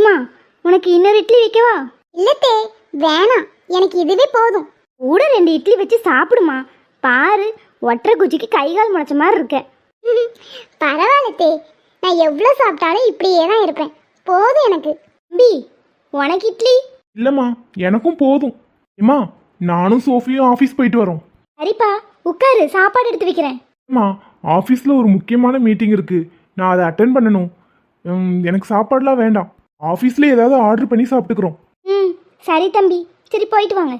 எம்மா, உனக்கு இன்னொரு இட்லி வைக்கவா? இல்லத்தே, வேணாம், எனக்கு இதுவே போதும். கூட 2 இட்லி வச்சு சாப்பிடுமா. பாரு, ஒற்றை குச்சிக்கு கை கால் முளைச்ச மாதிரி இருக்க. பரவாயில்லத்தே, நான் எவ்வளோ சாப்பிட்டாலும் இப்படியே தான் இருப்பேன். போதும் எனக்கு. தம்பி, உனக்கு இட்லி? இல்லம்மா, எனக்கும் போதும். அம்மா, நானும் சோஃபியும் ஆஃபீஸ் போயிட்டு வரோம். சரிப்பா, உட்காரு, சாப்பாடு எடுத்து வைக்கிறேன். அம்மா, ஆஃபீஸில் ஒரு முக்கியமான மீட்டிங் இருக்கு, நான் அதை அட்டென்ட் பண்ணணும். எனக்கு சாப்பாடுலாம் வேண்டாம், ஆஃபீஸில் ஏதாவது ஆர்டர் பண்ணி சாப்பிட்டுக்கிறோம். சரி தம்பி, சரி போயிட்டு வாங்க.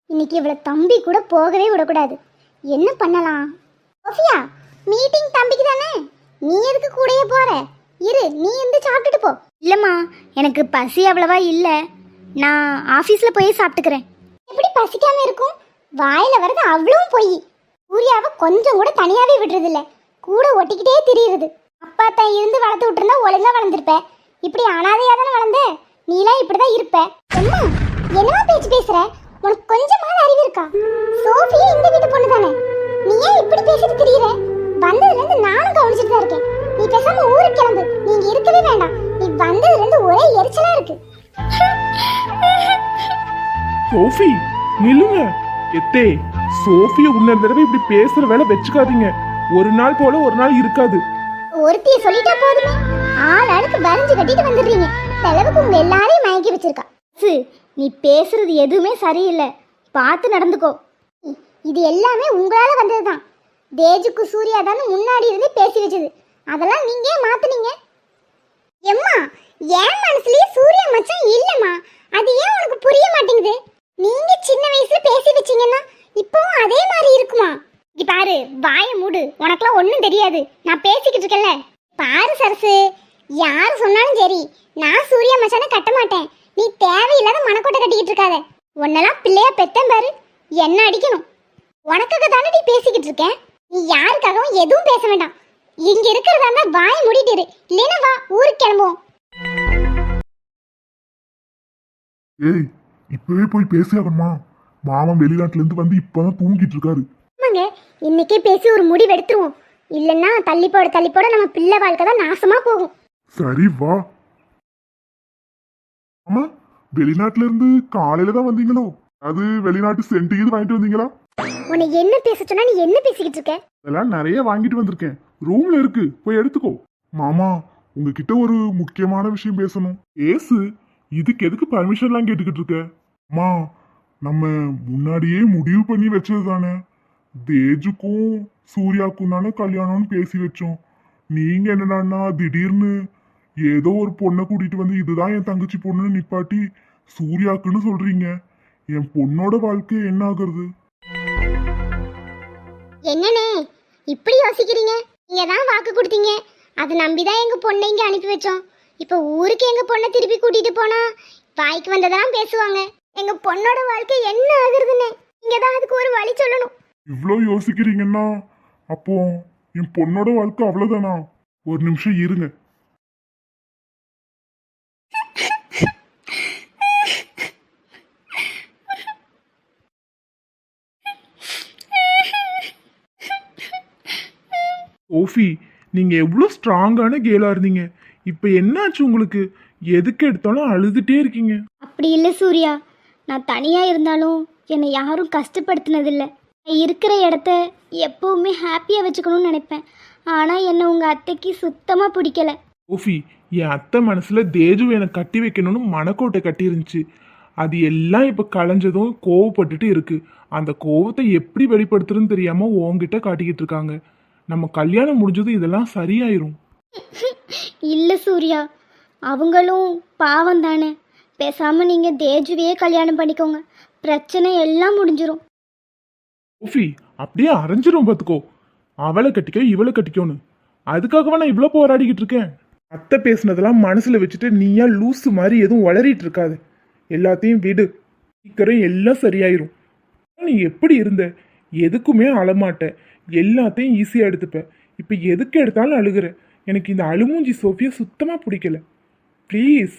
இன்னைக்கு இவ்வளோ தம்பி கூட போகவே விடக்கூடாது. என்ன பண்ணலாம்? சோஃபியா, மீட்டிங் தம்பிக்கு தானே, நீ எதுக்கு கூடயே போற? இரு, நீ இருந்து சாப்பிட்டுட்டு போ. இல்லைம்மா, எனக்கு பசி அவ்வளவா இல்லை, நான் ஆஃபீஸில் போய் சாப்பிட்டுக்கிறேன். எப்படி பசிக்காம இருக்கும்? வாயில வரது அவ்வளவும் போய். சூர்யாவை கொஞ்சம் கூட தனியாவே விடுறதில்ல, கூட ஒட்டிக்கிட்டே திரியுறது. அப்பா தான் இருந்து வளர்த்து விட்டுருந்தா ஒழுங்கா வளர்ந்துருப்ப. இப்படி அனாதையா தானே வளர்ந்த, நீலாம் இப்படிதான் இருப்ப. அம்மா, என்னவா பேச்சு பேசுற? உனக்கு கொஞ்சமான அறிவு இருக்கா? சோஃபியா இந்த வீட்டு பொண்ணு தானே, நீ ஏன் இப்படி பேசிட்டு திரியுற? வந்ததுல இருந்து நானும் கவனிச்சுட்டு தான் இருக்கேன். நீ பேசாம ஊருக்கு கிளம்பு, நீங்க இருக்கவே வேண்டாம். நீ வந்ததுல இருந்து ஒரே எரிச்சலா இருக்கு. சோஃபி, நில்லுங்க. எத்தே, சோஃபியை இன்னொரு தடவை இப்படி பேசுற வேலை வச்சுக்காதீங்க. ஒரு நாள் போல ஒரு நாள் இருக்காது. ஒருத்திய சொல்லிட்டா போதுமே, ஆளுக்கு வரைஞ்சு கட்டிட்டு வந்துடுறீங்க. செலவுக்கு உங்க எல்லாரையும் மயக்கி வச்சிருக்கா. நீ பேசுறது எதுவுமே சரியில்லை, பார்த்து நடந்துக்கோ. இது எல்லாமே உங்களால வந்ததுதான். தேஜுக்கு சூர்யா தானே முன்னாடி இருந்து பேசி வச்சது, அதெல்லாம் நீங்க மாத்துனீங்க. எம்மா, என் மனசுலயே சூர்யா மச்சான் இல்லம்மா, அது ஏன் உனக்கு புரிய மாட்டேங்குது? நீங்க சின்ன வயசுல பேசி வச்சீங்கன்னா இப்பவும் அதே மாதிரி இருக்குமா? இங்க பாரு, வாய மூடு, உனக்கெல்லாம் ஒன்றும் தெரியாது. நான் பேசிக்கிட்டு இருக்கேன்ல. பாரு சரசு, யார் சொன்னாலும் சரி, நான் சூர்யா மச்சானை கட்ட மாட்டேன். நீ தேவையில்லாத மனக்கோட்டை கட்டிக்கிட்டு இருக்காத. உன்னெல்லாம் பிள்ளையா பெத்தேன் பாரு, என்ன அடிக்கணும். உனக்காக தானே நீ பேசிக்கிட்டு இருக்கேன். நீ யாருக்காகவும் எதுவும் பேச வேண்டாம். இங்க இருக்கிறதா இருந்தா வாய மூடிட்டு இரு, இல்லைன்னா வா, ஊருக்கு கிளம்புவோம். ஏய், இப்பவே போய் பேசியாகணுமா? மாமன் வெளிநாட்டுல இருந்து வந்து இப்பதான் தூங்கிட்டு இருக்காரு. ஆமாங்க, இன்னைக்கே பேசி ஒரு முடிவு எடுத்துருவோம். இல்லைன்னா தள்ளி போட நம்ம பிள்ளை வாழ்க்கை தான் நாசமா போகும். சரி வா. ஆமா, வெளிநாட்டுல இருந்து காலையில தான் வந்தீங்களோ? அது வெளிநாட்டு சென்ட் இது வாங்கிட்டு வந்தீங்களா? உன்னை என்ன பேச சொன்னா நீ என்ன பேசிக்கிட்டு இருக்க? அதெல்லாம் நிறைய வாங்கிட்டு வந்திருக்கேன், ரூம்ல இருக்கு, போய் எடுத்துக்கோ. மாமா, உங்ககிட்ட ஒரு முக்கியமான விஷயம் பேசணும். ஏசு, இதுக்கு எதுக்கு பர்மிஷன்லாம் கேட்டுக்கிட்டு இருக்க? அம்மா, நம்ம முன்னாடியே முடிவு பண்ணி வச்சது தானே. தேஜுக்கும் சூர்யாவுக்கும் தானே கல்யாணம்னு பேசி வச்சோம். நீங்க என்னடான்னா திடீர்னு ஏதோ ஒரு பொண்ணை கூட்டிட்டு வந்து இதுதான் என் தங்கச்சி பொண்ணுன்னு நிப்பாட்டி சூர்யாக்குன்னு சொல்றீங்க. என் பொண்ணோட வாழ்க்கை என்ன ஆகுறது? என்னண்ணே இப்படி யோசிக்கிறீங்க? நீங்க தான் வாக்கு கொடுத்தீங்க, அதை நம்பிதான் எங்க பொண்ணை இங்க அனுப்பி வச்சோம். இப்ப ஊருக்கு எங்க பொண்ணை திருப்பி கூட்டிட்டு போனா வாய்க்கு வந்ததெல்லாம் பேசுவாங்க. எங்க பொண்ணோட வாழ்க்கை என்ன ஆகுறதுன்னு நீங்க தான் அதுக்கு ஒரு வழி சொல்லணும். இவ்வளோ யோசிக்கிறீங்கன்னா அப்போ என் பொண்ணோட வாழ்க்கை அவ்வளவுதானா? ஒரு நிமிஷம் இருங்க. சோஃபி, நீங்க எவ்வளவு ஸ்ட்ராங்கான கேலா இருந்தீங்க, இப்ப என்னாச்சு உங்களுக்கு? எதுக்கு எடுத்தாலும் அழுதுட்டே இருக்கீங்க. அப்படி இல்லை சூர்யா, நான் தனியா இருந்தாலும் என்னை யாரும் கஷ்டப்படுத்தினதில்லை. நான் இருக்கிற இடத்த எப்பவுமே ஹாப்பியா வச்சுக்கணும்னு நினைப்பேன். ஆனா என்னை உங்க அத்தைக்கு சுத்தமா பிடிக்கல. சோஃபி, என் அத்தை மனசுல தேஜு எனக்கு கட்டி வைக்கணும்னு மனக்கோட்டை கட்டி இருந்துச்சு. அது எல்லாம் இப்ப களைஞ்சதும் கோவப்பட்டுட்டு இருக்கு. அந்த கோவத்தை எப்படி வெளிப்படுத்துறதுன்னு தெரியாம உன்கிட்ட காட்டிக்கிட்டு இருக்காங்க. நம்ம கல்யாணம் முடிஞ்சதும் இதெல்லாம் சரியாயிரும். இல்லை சூர்யா, அவங்களும் பாவம் தானே. பேசாம நீங்க தேஜுவையே கல்யாணம் பண்ணிக்கோங்க, பிரச்சனை எல்லாம் முடிஞ்சிரும். சோஃபி, அப்படியே அரைஞ்சிரும் பார்த்துக்கோ. அவளை கட்டிக்கோ இவளை கட்டிக்கோன்னு அதுக்காகவா நான் இவ்வளோ போராடிக்கிட்டு இருக்கேன். அத்தை பேசுனதெல்லாம் மனசுல வச்சுட்டு நீயா லூசு மாதிரி எதுவும் வளரிட்டு இருக்காது. எல்லாத்தையும் விடு, சீக்கிரம் எல்லாம் சரியாயிரும். நீ எப்படி இருந்த? எதுக்குமே அழமாட்ட, எல்லாத்தையும் ஈஸியாக எடுத்துப்ப. இப்போ எதுக்கு எடுத்தாலும் அழுகிற. எனக்கு இந்த அழுமூஞ்சி சோஃபியை சுத்தமாக பிடிக்கல. ப்ளீஸ்,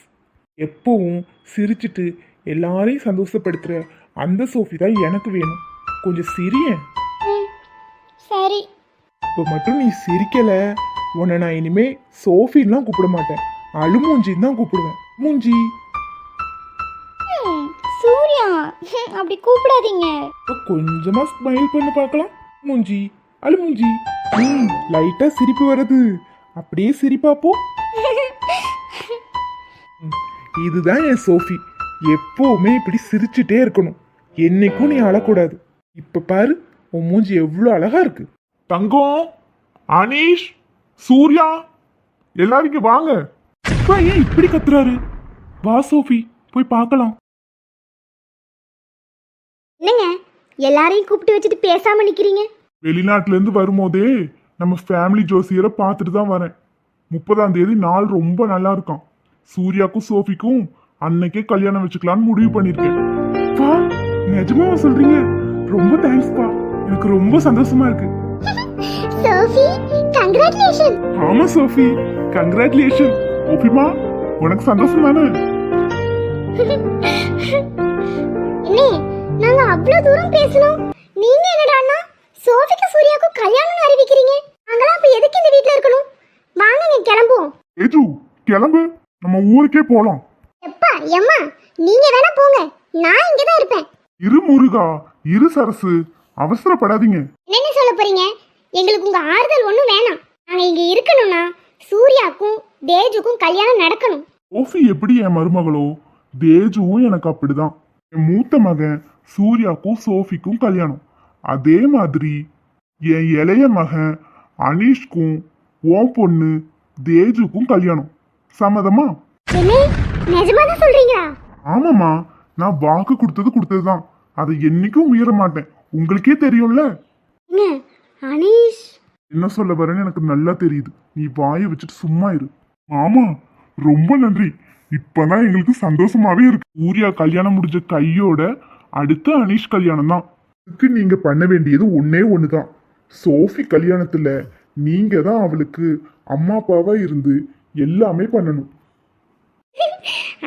எப்பவும் சிரிச்சிட்டு எல்லாரையும் சந்தோஷப்படுத்துகிற அந்த சோஃபி தான் எனக்கு வேணும். கொஞ்சம் சிரியேன். சரி. இப்போ மட்டும் நீ சிரிக்கலை, உன்னை நான் இனிமே சோஃபின்லாம் கூப்பிட மாட்டேன், அழுமூஞ்சின்னு தான் கூப்பிடுவேன். மூஞ்சி. சூர்யா அப்படி கூப்பிடாதீங்க. கொஞ்சமா ஸ்மைல் பண்ணி பார்க்கலாம். மூஞ்சி அழு மூஞ்சி. லைட்டா சிரிப்பு வருது. அப்படியே சிரிப்பாப்போ. இதுதான் என் சோஃபி. எப்பவுமே இப்படி சிரிச்சுட்டே இருக்கணும். என்னைக்கும் நீ அழக்கூடாது. இப்ப பாரு உன் மூஞ்சி எவ்வளவு அழகா இருக்கு. தங்கம், அனீஷ், சூர்யா, எல்லாரும் இங்க வாங்க. அப்பா ஏன் இப்படி கத்துறாரு? வா சோஃபி போய் பார்க்கலாம். என்னங்க எல்லாரையும் கூப்பிட்டு வச்சுட்டு பேசாம நிக்கிறீங்க? வெளிநாட்டுல இருந்து வரும்போதே நம்ம ஃபேமிலி ஜோசியரை பார்த்துட்டு தான் வரேன். 30ஆம் தேதி நாள் ரொம்ப நல்லா இருக்கான். சூர்யாக்கும் சோஃபிக்கும் அன்னைக்கே கல்யாணம் வச்சுக்கலாம்னு முடிவு பண்ணிருக்கேன். பா நிஜமாவா சொல்றீங்க? ரொம்ப தேங்க்ஸ்ப்பா. எனக்கு ரொம்ப சந்தோஷமா இருக்கு. Sophie congratulation. ஆமா சோஃபி கங்க்ராச்சுலேஷன். ஓபிமா, உனக்கு சந்தோஷம் தானே? என்ன நாங்க அவ்வளவு தூரம் பேசணும், நீங்க என்னடான்னா சோஃபிக்கு சூர்யாக்கும் கல்யாணம் அறிவிக்கிறீங்க. நாங்களாம் அப்ப எதுக்கு இந்த வீட்ல இருக்கணும்? வாங்க நீ கிளம்புவோம். ஏஜு, கிளம்பு, நம்ம ஊருக்கே போலாம். எப்பா எம்மா நீங்க வேணா போங்க, நான் இங்க தான் இருப்பேன். இரு முருகா, இரு சரசு, அவசரப்படாதீங்க. என்ன சொல்ல போறீங்க? எங்களுக்கு உங்க ஆறுதல் ஒண்ணும் வேணாம். நாங்க இங்க இருக்கணும்னா சூர்யாக்கும் தேஜுக்கும் கல்யாணம் நடக்கணும். ஓஃபி எப்படி என் மருமகளோ, தேஜுவும் எனக்கு அப்படிதான். என் மூத்த மகன் சூர்யாக்கும் சோஃபிக்கும் கல்யாணம். அதே மாதிரி என் இளைய மகன் அனீஷ்க்கும் உன் பொண்ணு தேஜுக்கும் கல்யாணம். சம்மதமா? என்ன நிஜமாதான் சொல்றீங்களா? ஆமாம்மா, நான் வாக்கு கொடுத்ததுதான். அதை என்னைக்கும் மீற மாட்டேன். உங்களுக்கே தெரியும்ல. என்ன அனீஷ்? என்ன சொல்ல வரேன்னு எனக்கு நல்லா தெரியுது. நீ வாயை வச்சுட்டு சும்மா இரு. மாமா ரொம்ப நன்றி. இப்பதான் எங்களுக்கு சந்தோஷமாவே இருக்கு. சூர்யா கல்யாணம் முடிஞ்ச கையோட அடுத்த அனீஷ் கல்யாணம் தான். இதுக்கு நீங்க பண்ண வேண்டியது ஒன்னே ஒண்ணுதான். சோஃபி கல்யாணத்துல நீங்க தான் அவளுக்கு அம்மா அப்பாவா இருந்து எல்லாமே பண்ணணும்.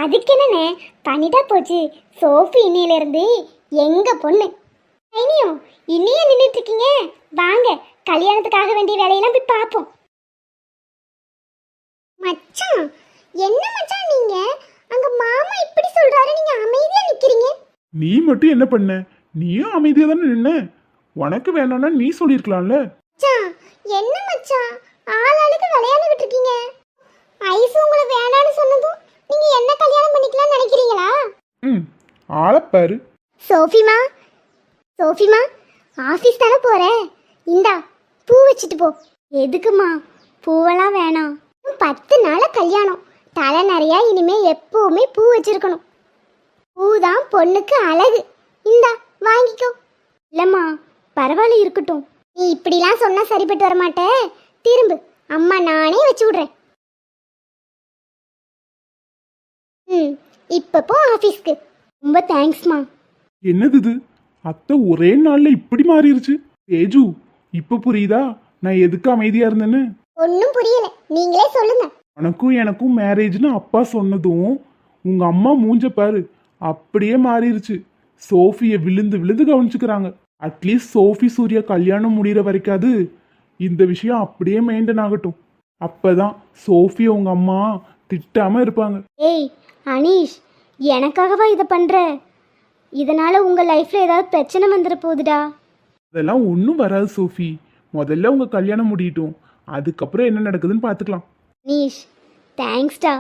அதுக்கு என்னண்ணே பண்ணிட்டா போச்சு. சோஃபி இன்னையில இருந்து எங்க பொண்ணு. இனியும் இன்னையே நின்றுட்டு இருக்கீங்க, வாங்க கல்யாணத்துக்காக வேண்டிய வேலையெல்லாம் போய் பார்ப்போம். மச்சான் என்ன மச்சான் நீங்க அங்க மாமா இப்படி சொல்றாரு, நீங்க அமைதியா நிக்கிறீங்க. நீ மட்டும் என்ன பண்ண? நீயும் அமைதியா தானே நின்ன. உனக்கு வேணும்னா நீ சொல்லியிருக்கலாம்ல. மச்சான் என்ன மச்சான் ஆளாளுக்கு விளையாண்டுகிட்டு இருக்கீங்க? ஐஸ் உங்களை வேணான்னு சொன்னதும் நீங்க என்ன கல்யாணம் பண்ணிக்கலாம்னு நினைக்கிறீங்களா? ஆளப்பாரு. சோஃபிமா, சோஃபிமா ஆஃபீஸ் தானே போற, இந்தா பூ வச்சுட்டு போ. எதுக்குமா? பூவெல்லாம் வேணாம். 10 நாள கல்யாணம், தலை நிறைய இனிமே எப்பவுமே பூ வச்சிருக்கணும். பூதான் பொண்ணுக்கு அழகு. இந்தா வாங்கிக்கோ. இல்லம்மா பரவாயில்ல இருக்கட்டும். நீ இப்படிலாம் சொன்னா சரிப்பட்டு வர மாட்டே. திரும்பு, அம்மா நானே வச்சு விடுறேன். இப்ப போ ஆபீஸ்க்கு. ரொம்ப தேங்க்ஸ்மா. என்னது இது? அத்தை ஒரே நாள்ல இப்படி மாறிடுச்சு. தேஜு இப்ப புரியுதா நான் எதுக்கு அமைதியா இருந்தேன்னு? ஒன்னும் புரியல, நீங்களே சொல்லுங்க. உனக்கும் எனக்கும் மேரேஜ்னு அப்பா சொன்னதும் உங்க அம்மா மூஞ்ச பாரு அப்படியே மாறிடுச்சு. சோஃபியை விழுந்து விழுந்து கவனிச்சுக்கிறாங்க. அட்லீஸ்ட் சோஃபி சூர்யா கல்யாணம் முடிகிற வரைக்காது இந்த விஷயம் அப்படியே மெயின்டைன் ஆகட்டும். அப்பதான் சோஃபியை உங்க அம்மா திட்டாம இருப்பாங்க. ஏய் அனீஷ், எனக்காகவா இதை பண்ற? இதனால உங்க லைஃப்ல ஏதாவது பிரச்சனை வந்துட போகுதுடா. அதெல்லாம் ஒன்றும் வராது சோஃபி. முதல்ல உங்க கல்யாணம் முடியட்டும், அதுக்கப்புறம் என்ன நடக்குதுன்னு பார்த்துக்கலாம். அனீஷ் தேங்க்ஸ்டா.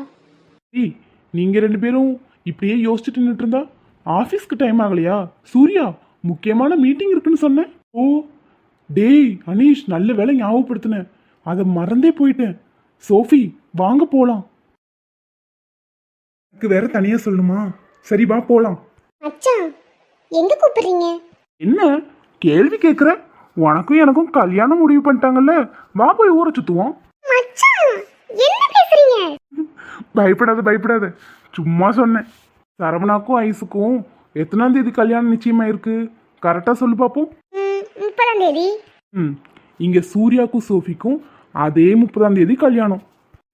ஏய் நீங்க 2 பேரும் இப்படியே யோசிச்சுட்டு நின்றுட்டு இருந்தா ஆஃபீஸ்க்கு டைம் ஆகலையா? சூர்யா முக்கியமான மீட்டிங் இருக்குன்னு சொன்னேன். ஓ டேய் அனீஷ், நல்ல வேலை ஞாபகப்படுத்தினேன், அதை மறந்தே போயிட்டேன். சோஃபி வாங்க போலாம். எனக்கு வேற தனியா சொல்லணுமா? சரி வா போலாம். மச்சான் எங்க கூப்பிடுறீங்க? என்ன கேள்வி கேட்குற? உனக்கும் எனக்கும் கல்யாணம் முடிவு பண்ணிட்டாங்கல்ல, வா போய் ஊரை சுத்துவோம். மச்சான் என்ன பேசுறீங்க? பயப்படாத பயப்படாத, சும்மா சொன்னேன். சரவணாக்கும் ஐஸுக்கும் எத்தனாம் தேதி கல்யாணம் நிச்சயமாயிருக்கு? கரெக்டாக சொல்லு பார்ப்போம். 30ஆம் தேதி. இங்கே சூர்யாக்கும் சோஃபிக்கும் அதே 30ஆம் தேதி கல்யாணம்.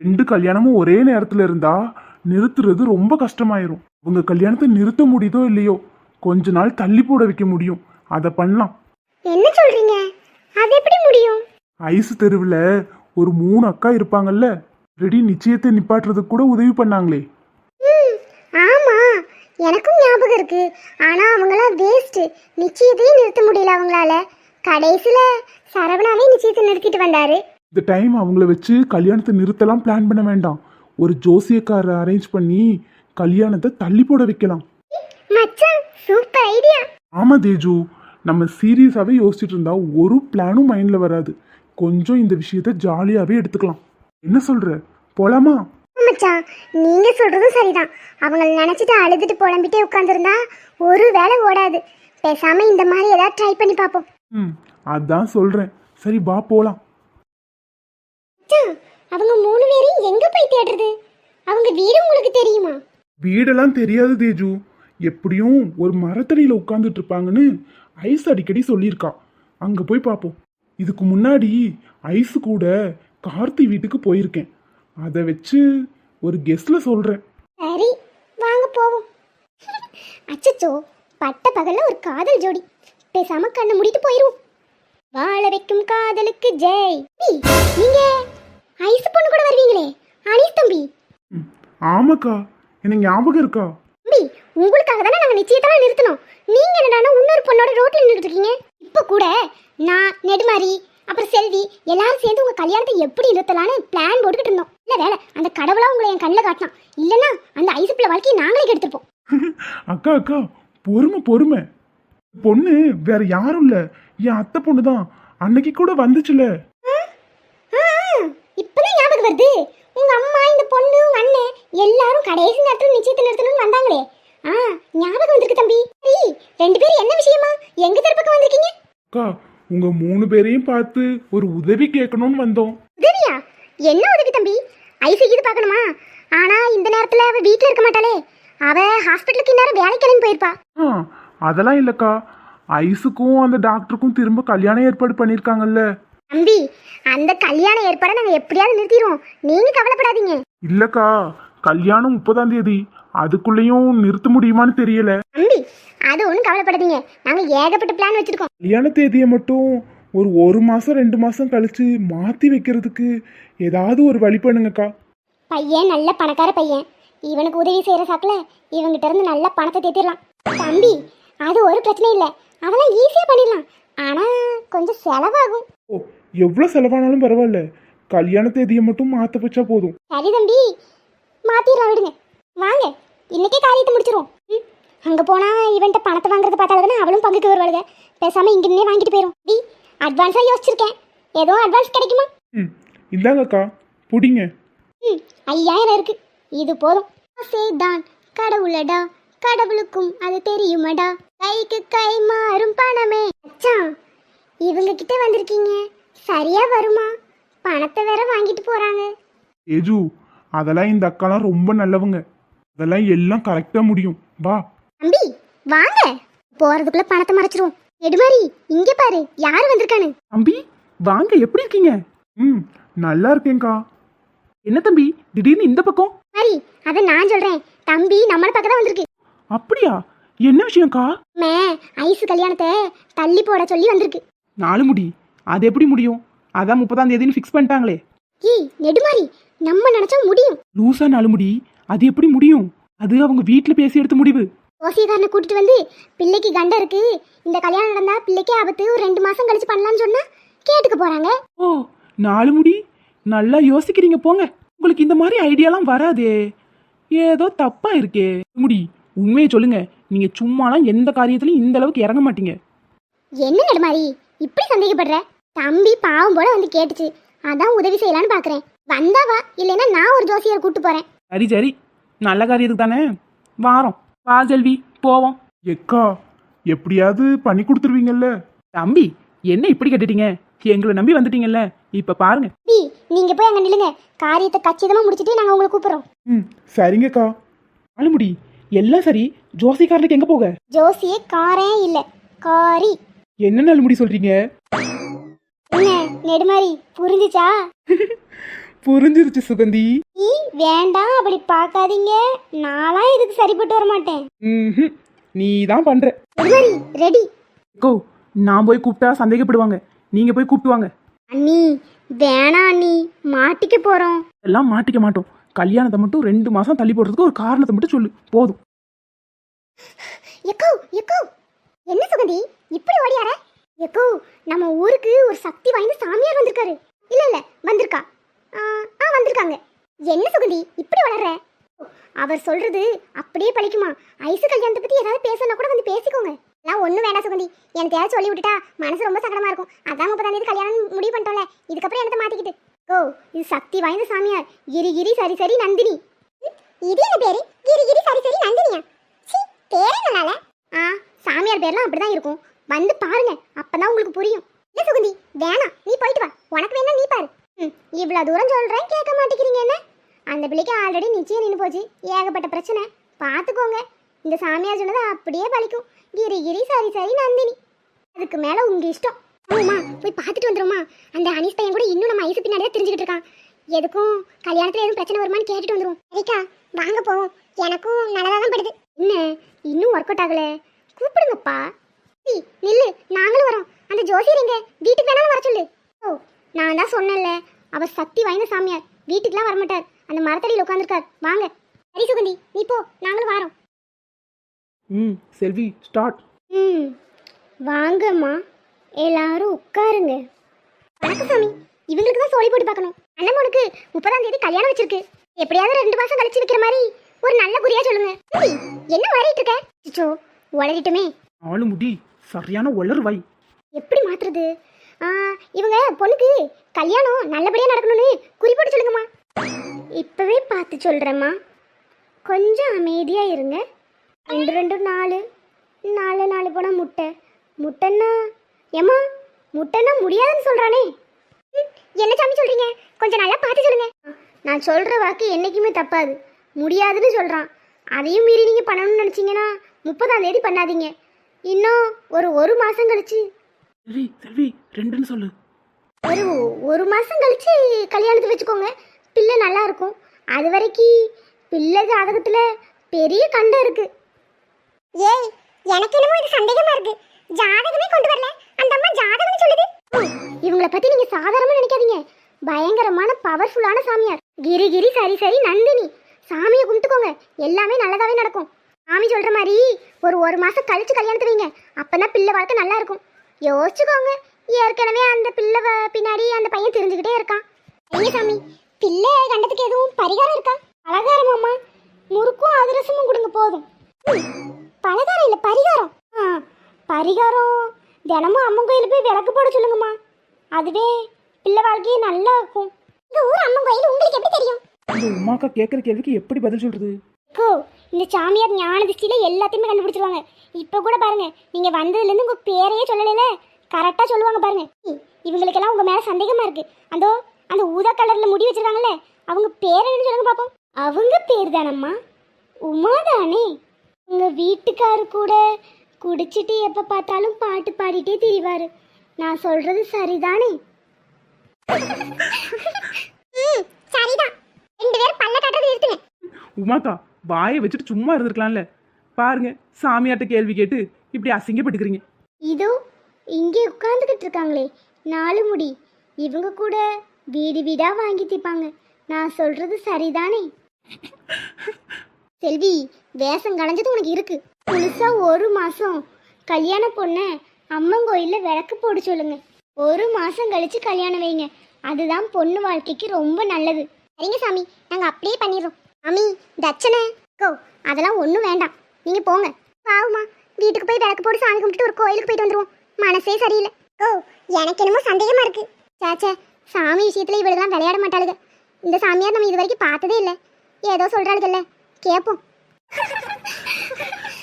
2 கல்யாணமும் ஒரே நேரத்தில் இருந்தா நிறுத்துறது ரொம்ப கஷ்டமாயிரும். உங்க கல்யாணத்தை நிறுத்த முடியுதோ இல்லையோ, கொஞ்ச நாள் தள்ளி போட வைக்க முடியும். அதை பண்ணலாம். என்ன சொல்றீங்க? அது எப்படி முடியும்? ஐஸ் தெருவில் ஒரு 3 அக்கா இருப்பாங்கல்ல, ரெடி நிச்சயத்தை நிப்பாட்டுறதுக்கு கூட உதவி பண்ணாங்களே. ஞாபகம் இருக்கு. ஆனா அவங்களாம் வேஸ்ட். நிச்சயத்தையும் நிறுத்த முடியல அவங்களால. கடைசியில சரவணாவே நிச்சயத்தை நிறுத்திட்டு வந்தாரு. இந்த டைம் அவங்கள வச்சு கல்யாணத்தை நிறுத்தலாம் பிளான் பண்ண வேண்டாம். ஒரு ஜோசியக்காரரை அரேஞ்ச் பண்ணி கல்யாணத்தை தள்ளி போட வைக்கலாம். மச்சான் சூப்பர் ஐடியா. ஆமா தேஜு, நம்ம சீரியஸாவே யோசிச்சுட்டு இருந்தா ஒரு பிளானும் மைண்ட்ல வராது. கொஞ்சம் இந்த விஷயத்த ஜாலியாவே எடுத்துக்கலாம். என்ன சொல்ற, போலாமா? மச்சான் நீங்க சொல்றதும் சரிதான். அவங்கள நினைச்சிட்டு அழுதுட்டு புலம்பிட்டே உட்காந்துருந்தா ஒரு வேலை ஓடாது. பேசாம இந்த மாதிரி ஏதாவது ட்ரை பண்ணி பார்ப்போம். அதான் சொல்றேன். சரி வா போலாம். மச்சான் அவங்க 3 பேரையும் எங்க போய் தேடுறது? அவங்க வீடு உங்களுக்கு தெரியுமா? வீடெல்லாம் தெரியாது தேஜு. எப்படியும் ஒரு மரத்தடியில உட்கார்ந்துட்டு இருப்பாங்கன்னு ஐஸ் அடிக்கடி சொல்லியிருக்கா. அங்க போய் பார்ப்போம். இதுக்கு முன்னாடி ஐஸ் கூட கார்த்தி வீட்டுக்கு போயிருக்கேன். அதை வச்சு ஒரு கெஸ்ட்ல சொல்றேன். சரி வாங்க போவோம். அச்சச்சோ, பட்ட பகல்ல ஒரு காதல் ஜோடி. பேசாம கண்ணை மூடிட்டு போயிருவோம். வாழ வைக்கும் காதலுக்கு ஜெய். நீங்க ஐஸ் பொண்ணு கூட வருவீங்களே, அனீஸ் தம்பி. ஆமாக்கா, எனக்கு ஞாபகம் இருக்கா? தம்பி உங்களுக்காக தானே நாங்க நிச்சயத்தெல்லாம் நிறுத்தணும். நீங்க என்னடானா இன்னொரு பொண்ணோட ரோட்ல நின்றுட்டு இருக்கீங்க. இப்ப கூட நான், நெடுமாரி, அப்புறம் செல்வி எல்லாரும் சேர்ந்து உங்க கல்யாணத்தை எப்படி நிறுத்தலான்னு பிளான் போட்டுக்கிட்டு இருந்தோம். இல்ல வேலை அந்த கடவுளா உங்களை என் கண்ணில் காட்டினான். இல்லைன்னா அந்த ஐசுப்பிள்ள வாழ்க்கையை நாங்களே கெடுத்திருப்போம். அக்கா அக்கா, பொறுமை பொறுமை. பொண்ணு வேற யாரும் இல்ல, என் அத்தை பொண்ணு தான். அன்னைக்கு கூட வந்துச்சுல. இப்பதான் ஞாபகம் வருது. உங்க அம்மா, இந்த பொண்ணு, உங்க அண்ணன் எல்லாரும் கடைசி நேரத்துல நிச்சயத்தை நிறுத்தணும்னு வந்தாங்களே. ஞாபகம் வந்திருக்கு தம்பி. சரி, 2 பேரும் என்ன விஷயமா எங்க தரப்புக்கு வந்திருக்கீங்க? அக்கா, உங்க 3 பேரையும் பார்த்து ஒரு உதவி கேட்கணும்னு வந்தோம். உதவியா? என்ன உதவி தம்பி? ஐசு இது பார்க்கணுமா? ஆனா இந்த நேரத்துல அவ வீட்டுல இருக்க மாட்டாளே. அவ ஹாஸ்பிட்டலுக்கு இந்நேரம் வேலைக்கு கிளம்பி போயிருப்பா. அதெல்லாம் இல்லக்கா. ஐஸுக்கும் அந்த டாக்டருக்கும் திரும்ப கல்யாணம் ஏற்பாடு பண்ணிருக்காங்கல்ல. தம்பி அந்த கல்யாண ஏற்பாடை நாங்க எப்படியாவது நிறுத்திடுவோம். நீங்க கவலைப்படாதீங்க. இல்லக்கா, கல்யாணம் 30ஆம் தேதி. அதுக்குள்ளேயும் நிறுத்த முடியுமான்னு தெரியல. தம்பி அது ஒன்றும் கவலைப்படாதீங்க. நாங்க ஏகப்பட்ட பிளான் வச்சிருக்கோம். கல்யாண தேதியை மட்டும் ஒரு மாசம் 2 மாசம் கழிச்சு மாத்தி வைக்கிறதுக்கு ஏதாவது ஒரு வழி பண்ணுங்கக்கா. பையன் நல்ல பணக்கார பையன். இவனுக்கு உதவி செய்யற சாக்குல இவங்கிட்ட இருந்து நல்ல பணத்தை தேத்திடலாம். தம்பி அது ஒரு பிரச்சனை இல்லை. அதெல்லாம் ஈஸியா பண்ணிடலாம். ஆனா கொஞ்சம் செலவாகும். ஓ, எவ்வளவு செலவானாலும் பரவாயில்ல. கல்யாண தேதியை மட்டும் மாத்த வச்சா போதும். சரி தம்பி, மாத்திடலாம் விடுங்க. வாங்க இன்னைக்கே காரியத்தை முடிச்சிருவோம். அங்க போனா இவன்ட்ட பணத்தை வாங்குறத பார்த்தாலும் அவளும் பங்குக்கு வருவாளுங்க. பேசாம இங்கே வாங்கிட்டு போயிரும். டி அட்வான்ஸா யோசிச்சிருக்கேன். ஏதோ அட்வான்ஸ் கிடைக்குமா? இந்தாங்கக்கா, புடிங்க. 5000 இருக்கு. இது போதும். ஆசைதான் கடவுளடா, கடவுளுக்கும் அது தெரியுமடா, கைக்கு கை மாறும் பணமே. அச்சான் இவங்க கிட்ட வந்திருக்கீங்க, சரியா வருமா? பணத்தை வேற வாங்கிட்டு போறாங்க. ஏஜு, அதெல்லாம் இந்த அக்காலாம் ரொம்ப நல்லவங்க. அதெல்லாம் எல்லாம் கரெக்டா முடியும். வா தம்பி வாங்க. போறதுக்குள்ள பணத்தை மறைச்சிருவோம். நெடுமாரி இங்க பாரு யார் வந்திருக்கானு. தம்பி வாங்க, எப்படி இருக்கீங்க? நல்லா இருக்கேன்க்கா. என்ன தம்பி திடீர்னு இந்த பக்கம்? மாரி அத நான் சொல்றேன். தம்பி நம்மள பக்கம் தான் வந்திருக்கு. அப்படியா? என்ன விஷயம்க்கா? மே ஐஸ் கல்யாணத்தை தள்ளி போட சொல்லி வந்திருக்கு. 4 முடி, அது எப்படி முடியும்? அதான் 30ஆம் தேதின்னு ஃபிக்ஸ் பண்ணிட்டாங்களே. ஏய் நெடுமாரி, நம்ம நினைச்சா முடியும். லூசா 4 முடி, அது எப்படி முடியும்? அது அவங்க வீட்டில் பேசி எடுத்த முடிவு. ஓசியக்காரனை கூட்டிட்டு வந்து பிள்ளைக்கு கண்டம் இருக்கு, இந்த கல்யாணம் நடந்தா பிள்ளைக்கே ஆபத்து, ஒரு 2 மாசம் கழிச்சு பண்ணலாம்னு சொன்னா கேட்டுக்க போறாங்க. ஓ 4 முடி, நல்லா யோசிக்கிறீங்க போங்க. உங்களுக்கு இந்த மாதிரி ஐடியாலாம் வராதே, ஏதோ தப்பா இருக்கே. முடி உண்மையை சொல்லுங்க, நீங்க சும்மாலாம் எந்த காரியத்திலையும் இந்த அளவுக்கு இறங்க மாட்டீங்க. என்ன நெடுமாரி இப்படி சந்தேகப்படுற? தம்பி பாவம் போல வந்து கேட்டுச்சு, அதான் உதவி செய்யலான்னு பாக்குறேன். வந்தாவா, இல்லைன்னா நான் ஒரு ஜோசியர் கூட்டு போறேன். சரி சரி, நல்ல காரியத்துக்கு தானே வாரோம். வா செல்வி போவோம். எக்கா, எப்படியாவது பண்ணி கொடுத்துருவீங்கல்ல? தம்பி என்ன இப்படி கேட்டுட்டீங்க? எங்களை நம்பி வந்துட்டீங்கல்ல, இப்ப பாருங்க. பி நீங்க போய் அங்க நில்லுங்க. காரியத்தை கச்சிதமா முடிச்சிட்டு நாங்க உங்களை கூப்பிடுறோம். சரிங்கக்கா. ஆளுமுடி எல்லாம் சரி, ஜோசிக்காரனுக்கு எங்க போக? ஜோசியே காரே இல்ல, காரி. என்ன நாளுமுடி சொல்றீங்க? என்ன நெடுமாரி புரிஞ்சுச்சா? புரிஞ்சிருச்சு சுகந்தி. நீ வேண்டாம் அப்படி பார்க்காதீங்க, நான்லாம் இதுக்கு சரிப்பட்டு வர மாட்டேன். நீ தான் பண்ற. நெடுமாரி ரெடி. கோ, நான் போய் கூப்பிட்டா சந்தேகப்படுவாங்க, நீங்க போய் கூப்பிட்டு வாங்க. அண்ணி வேணாம் அண்ணி, மாட்டிக்க போறோம். எல்லாம் மாட்டிக்க மாட்டோம். கல்யாணத்தை மட்டும் 2 மாசம் தள்ளி போடுறதுக்கு ஒரு காரணத்தை மட்டும் சொல்லு போதும். எக்கோ எக்கோ என்ன சுகந்தி இப்படி ஓடியார? எக்கோ நம்ம ஊருக்கு ஒரு சக்தி வாய்ந்த சாமியார் வந்திருக்காரு. இல்ல இல்ல வந்திருக்கா. வந்திருக்காங்க. என்ன சுகந்தி இப்படி வளர்ற? அவர் சொல்றது அப்படியே பழிக்குமா? ஐசு கல்யாணத்தை பத்தி ஏதாவது பேசணும்னா கூட வந்து பேசிக்கோங்க. நான் ஒன்றும் வேண்டாம் சுகந்தி, எனக்கு யாரும் சொல்லி விட்டுட்டா மனசு ரொம்ப சங்கடமா இருக்கும். அதான் 30ஆம் தேதி கல்யாணம் முடிவு பண்ணிட்டோம்ல, இதுக்கப்புறம் எனக்கு மாத்திக்கிட்டு. ஓ இது சக்தி வாய்ந்த சாமியார் கிரி சரி சரி நந்தினி. இது என்ன பேரு? கிரி சரி சரி நந்தினியா? சி பேரே நல்லால. சாமியார் பேர்லாம் அப்படிதான் இருக்கும். வந்து பாருங்க, அப்பதான் உங்களுக்கு புரியும். இல்ல சுகந்தி வேணாம், நீ போயிட்டு வா. உனக்கு வேணா நீ பாரு. இவ்வளவு தூரம் சொல்றேன் கேட்க மாட்டேங்கிறீங்க என்ன? அந்த பிள்ளைக்கு ஆல்ரெடி நிச்சயம் நின்று போச்சு. ஏகப்பட்ட பிரச்சனை பார்த்துக்கோங்க. இந்த சாமியார் சொன்னது அப்படியே பழிக்கும். கிரி சரி சரி நந்தினி. அதுக்கு மேல உங்க இஷ்டம். ஆமாம்மா போய் பார்த்துட்டு வந்துருமா? அந்த அனீஸ் பையன் கூட இன்னும் நம்ம ஐசு பின்னாடியே தெரிஞ்சுக்கிட்டு இருக்கான். எதுக்கும் கல்யாணத்துல எதுவும் பிரச்சனை வருமான்னு கேட்டுட்டு வந்துரும். சரிக்கா வாங்க போவோம். எனக்கும் நல்லதா தான் படுது. என்ன இன்னும் ஒர்க் அவுட் ஆகல? கூப்பிடுங்கப்பா. நில்லு, நாங்களும் வரோம். அந்த ஜோசியர் எங்க? வீட்டுக்கு வேணாலும் வர சொல்லு. ஓ நான் தான் சொன்னேன்ல, அவர் சக்தி வாய்ந்த சாமியார். வீட்டுக்குலாம் வரமாட்டார், அந்த மரத்தடியில் உட்காந்துருக்கார். வாங்க. சரி சுகந்தி நீ போ, நாங்களும் வரோம். செல்வி ஸ்டார்ட். வாங்கம்மா எல்லாரும் உட்காருங்க. வணக்கம் சாமி. இவங்களுக்கு தான் சோழி போட்டு பார்க்கணும். அண்ணனுக்கு 30ஆம் தேதி கல்யாணம் வச்சிருக்கு. எப்படியாவது 2 மாசம் கழிச்சு வைக்கிற மாதிரி ஒரு நல்ல குறியா சொல்லுங்க. என்ன வளரிட்டு இருக்க? சிச்சோ வளரிட்டுமே. ஆளு முடி சரியான ஒளர்வாய். எப்படி மாத்துறது? இவங்க பொண்ணுக்கு கல்யாணம் நல்லபடியா நடக்கணும்னு குறிப்பிட்டு சொல்லுங்கம்மா. இப்பவே பார்த்து சொல்றேம்மா, கொஞ்சம் அமைதியா இருங்க. 2 4 4 போனா முட்டைன்னா ஏம்மா முட்டைன்னா முடியாதுன்னு சொல்றானே. என்ன சாமி சொல்றீங்க? கொஞ்சம் நல்லா பார்த்து சொல்லுங்க. நான் சொல்ற வாக்கு என்னைக்குமே தப்பாது. முடியாதுன்னு சொல்றான், அதையும் மீறி நீங்க பண்ணணும்னு நினைச்சீங்கன்னா 30ஆம் தேதி பண்ணாதீங்க. இன்னும் ஒரு மாசம் கழிச்சு. செல்வி 2ன்னு சொல்லு. ஒரு மாசம் கழிச்சு கல்யாணத்தை வச்சுக்கோங்க. பிள்ளை நல்லா இருக்கும். அது வரைக்கும் பிள்ளை ஜாதகத்துல பெரிய கண்டம் இருக்கு. ஏய் எனக்கு என்னமோ இது சந்தேகமா இருக்கு. ஜாதகமே கொண்டு வரல, அந்த அம்மா ஜாதகம்னு சொல்லுது. இவங்கள பத்தி நீங்க சாதாரணமா நினைக்காதீங்க. பயங்கரமான பவர்ஃபுல்லான சாமியார். கிரி சரி சரி நந்தினி. சாமியை கும்பிட்டுக்கோங்க, எல்லாமே நல்லதாவே நடக்கும். சாமி சொல்ற மாதிரி ஒரு மாசம் கழிச்சு கல்யாணத்தை வைங்க. அப்பதான் பிள்ளை வாழ்க்கை நல்லா இருக்கும். யோசிச்சுக்கோங்க. ஏற்கனவே அந்த பிள்ளை பின்னாடி அந்த பையன் தெரிஞ்சுக்கிட்டே இருக்கான். ஐயா சாமி, பிள்ளை கண்டத்துக்கு எதுவும் பரிகாரம் இருக்கா? பலகாரமாம்மா, முறுக்கும் அதிரசமும் கொடுங்க போதும். பலகாரம் இல்ல பரிகாரம். பரிகாரம் தினமும் அம்மன் கோயிலுக்கு போய் விளக்கு போட சொல்லுங்கம்மா. அதுவே பிள்ளை வாழ்க்கையே நல்லா இருக்கும். இந்த ஊர் அம்மன் கோயில் உங்களுக்கு எப்படி தெரியும்? இந்த உமாக்கா கேட்குற கேள்விக்கு எப்படி பதில் சொல்றது? இந்த சாமியார் ஞான திருஷ்டியில எல்லாத்தையுமே கண்டுபிடிச்சிருவாங்க. இப்ப கூட பாருங்க, நீங்க வந்ததுல இருந்து உங்க பேரையே சொல்லல, கரெக்டா சொல்லுவாங்க பாருங்க. இவங்களுக்கெல்லாம் உங்க மேல சந்தேகமா இருக்கு. அந்த ஊதா கலர்ல முடி வச்சிருக்காங்கல்ல, அவங்க பேர் என்னன்னு சொல்லுங்க பாப்போம். அவங்க பேர் தானம்மா உமா தானே? உங்க வீட்டுக்காரு கூட குடிச்சிட்டு எப்ப பார்த்தாலும் பாட்டு பாடிட்டே திரிவாரு. நான் சொல்றது சரிதானே? சரிதான். 2 பேரும் பல்ல காட்டுறது நிறுத்துங்க. உமாக்கா வாயை வச்சுட்டு சும்மா இருந்திருக்கலாம்ல. பாருங்க சாமியார்ட்ட கேள்வி கேட்டு இப்படி அசிங்கப்பட்டுக்கிறீங்க. இதோ இங்கே உட்கார்ந்துக்கிட்டு இருக்காங்களே 4 முடி, இவங்க கூட வீடு வீடா வாங்கி திப்பாங்க. நான் சொல்றது சரிதானே? செல்வி வேஷம் களைஞ்சது உனக்கு இருக்கு. முழுசா 1 மாசம் கல்யாண பொண்ண அம்மன் கோயில்ல விளக்கு போட சொல்லுங்க. 1 மாசம் கழிச்சு கல்யாணம் வைங்க. அதுதான் பொண்ணு வாழ்க்கைக்கு ரொம்ப நல்லது. சரிங்க சாமி, நாங்க அப்படியே பண்ணிடுறோம். சாமி தட்சணை அதெல்லாம் ஒன்றும் வேண்டாம், நீங்க போங்க. பாவுமா, வீட்டுக்கு போய் விளக்கு போட்டு சாமி கும்பிட்டு ஒரு கோயிலுக்கு போயிட்டு வந்துருவோம். மனசே சரியில்லை. எனக்கு என்னமோ சந்தேகமா இருக்கு. சாச்சா, சாமி விஷயத்துல இவளுக்கெல்லாம் விளையாட மாட்டாளுங்க. இந்த சாமியார் நம்ம இது வரைக்கும் பார்த்ததே இல்லை. ஏதோ சொல்றாளுகள்ல, கேட்போம்.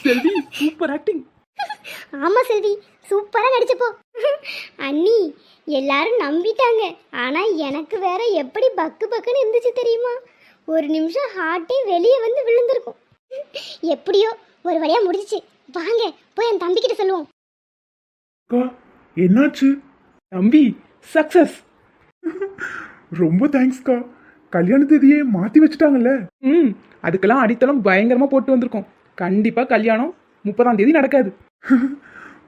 செல்வி சூப்பர் ஆக்டிங். ஆமா செல்வி, சூப்பரா நடிச்சப்போ. அண்ணி எல்லாரும் நம்பிட்டாங்க. ஆனா எனக்கு வேற எப்படி பக்கு பக்குன்னு இருந்துச்சு தெரியுமா? ஒரு நிமிஷம் ஹார்ட்டே வெளியே வந்து விழுந்திருக்கும். எப்படியோ ஒரு வழியா முடிஞ்சிச்சு. வாங்க போய் என் தம்பிக்கிட்ட சொல்லுவோம். என்னாச்சு? தம்பி சக்சஸ். ரொம்ப தேங்க்ஸ்க்கா. கல்யாண தேதியே மாத்தி வச்சுட்டாங்கல்ல. அதுக்கெல்லாம் அடித்தளம் பயங்கரமா போட்டு வந்திருக்கோம். கண்டிப்பா கல்யாணம் 30ஆம் தேதி நடக்காது.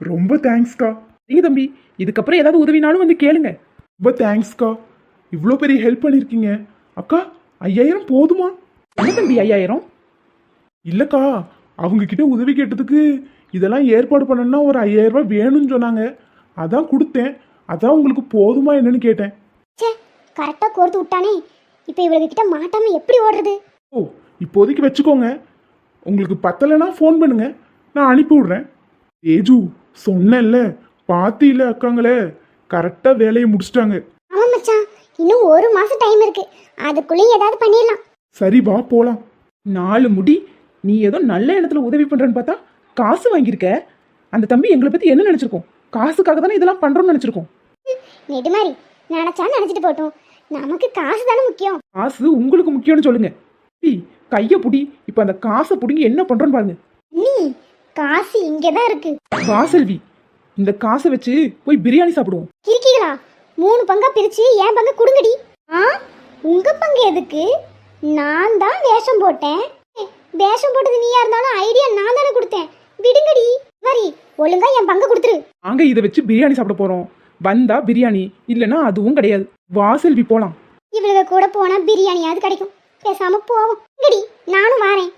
ரொம்ப தேங்க்ஸ்க்கா. நீங்க தம்பி இதுக்கப்புறம் ஏதாவது உதவினாலும் வந்து கேளுங்க. ரொம்ப தேங்க்ஸ்க்கா. இவ்வளோ பெரிய ஹெல்ப் பண்ணியிருக்கீங்க. அக்கா 5000 போதுமா? என்ன தம்பி 5000? இல்லக்கா, அவங்க கிட்ட உதவி கேட்டதுக்கு இதெல்லாம் ஏற்பாடு பண்ணணும்னா ஒரு 5000 ரூபாய் வேணும்னு சொன்னாங்க. அதான் கொடுத்தேன். அதான் உங்களுக்கு போதுமா என்னன்னு கேட்டேன். ச்சே கரெக்டாக கோர்த்து விட்டானே. இப்போ இவளுக்கிட்ட மாட்டாம எப்படி ஓடுறது? ஓ, இப்போதைக்கு வச்சுக்கோங்க. உங்களுக்கு பத்தலைன்னா ஃபோன் பண்ணுங்க, நான் அனுப்பி விடுறேன். ஏஜு, சொன்னேன்ல, பாத்தியில அக்காங்களே கரெக்டாக வேலையை முடிச்சிட்டாங்க. ஆமாம் மச்சான், இன்னும் 1 மாசம் டைம் இருக்கு. அதுக்குள்ளேயும் ஏதாவது பண்ணிடலாம். சரி வா போலாம். 4 முடி. நீ ஏதோ நல்ல இடத்துல உதவி பண்றேன்னு பார்த்தா காசு வாங்கியிருக்க. அந்த தம்பி எங்களை பத்தி என்ன நினைச்சிருக்கோம்? காசுக்காக தானே இதெல்லாம் பண்றோம்னு நினைச்சிருக்கோம். நெடுமாரி நினச்சா நினச்சிட்டு போட்டோம். நமக்கு காசு தானே முக்கியம். காசு உங்களுக்கு முக்கியம்னு சொல்லுங்க. கைய புடி. இப்ப அந்த காசை புடிங்க என்ன பண்றோன்னு பாருங்க. நீ காசு இங்கே தான் இருக்கு. வாசல்வி, இந்த காசை வச்சு போய் பிரியாணி சாப்பிடுவோம். இருக்கீங்களா? 3 பங்கா பிரிச்சு என் பங்கு கொடுங்கடி. ஆ உங்க பங்கு எதுக்கு? நான் தான் வேஷம் போட்டேன். வேஷம் போட்டது நீயா இருந்தாலும் ஐடியா நான் தானே கொடுத்தேன். விடுங்கடி. சரி ஒழுங்கா என் பங்கு கொடுத்துரு. நாங்க இதை வச்சு பிரியாணி சாப்பிட போறோம். வந்தா பிரியாணி, இல்லைன்னா அதுவும் கிடையாது. வாசல்வி போலாம். இவளுக கூட போனா பிரியாணியாவது கிடைக்கும். பேசாம போவோம். நானும் வாரேன்.